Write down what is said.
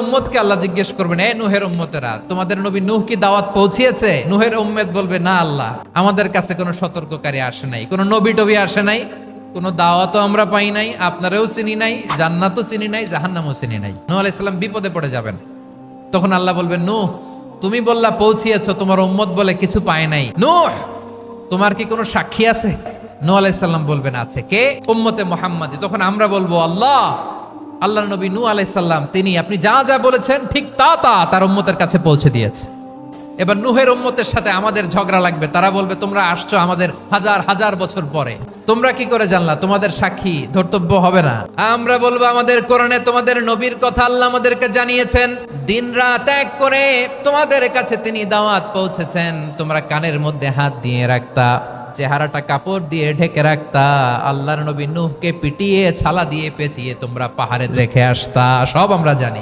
উম্মতকে আল্লাহ জিজ্ঞেস করবেন, এ নূহের উম্মতেরা, তোমাদের নবী নূহ কি দাওয়াত পৌঁছিয়েছে? নূহের উম্মত বলবে, না আল্লাহ, আমাদের কাছে কোনো সতর্ককারী আসে নাই, কোনো নবী টবি আসে নাই, কোনো দাওয়াতও আমরা পাই নাই, আপনারাও চিনি নাই, জান্নাতও চিনি নাই, জাহান্নামও চিনি নাই। নূহ আলাইহিস সালাম বিপদে পড়ে যাবেন। তখন আল্লাহ বলবেন, নূহ তুমি বললা পৌঁছিয়েছো, তোমার উম্মত বলে কিছু পায় নাই। নূহ তোমার কি কোনো সাক্ষী আছে? নূহ আলাইহিস সালাম বলবেন, আছে। কে? উম্মতে মুহাম্মাদি। তখন আমরা বলবো, আল্লাহর নবী নূহ আলাইহিস সালাম তিনি আপনি যা যা বলেছেন ঠিক তা তার উম্মতের কাছে পৌঁছে দিয়েছে। এবার নূহের উম্মতের সাথে আমাদের ঝগড়া লাগবে। তারা বলবে, তোমরা আসছো আমাদের হাজার হাজার বছর পরে, তোমরা কি করে জানলা? তোমাদের সাক্ষী ধর্তব্য হবে না? আমরা বলবো, আমাদের কোরআনে তোমাদের নবীর কথা আল্লাহ আমাদেরকে জানিয়েছেন, দিন রাত এক করে তোমাদের কাছে তিনি দাওয়াত পৌঁছেছেন। তোমরা কানের মধ্যে হাত দিয়ে রাখতা, চেহারাটা কাপড় দিয়ে ঢেকে রাখতা, আল্লাহর নবী নূহকে পিটিয়ে ছালা দিয়ে পেঁচিয়ে তোমরা পাহাড়ে রেখে আসতা, সব আমরা জানি।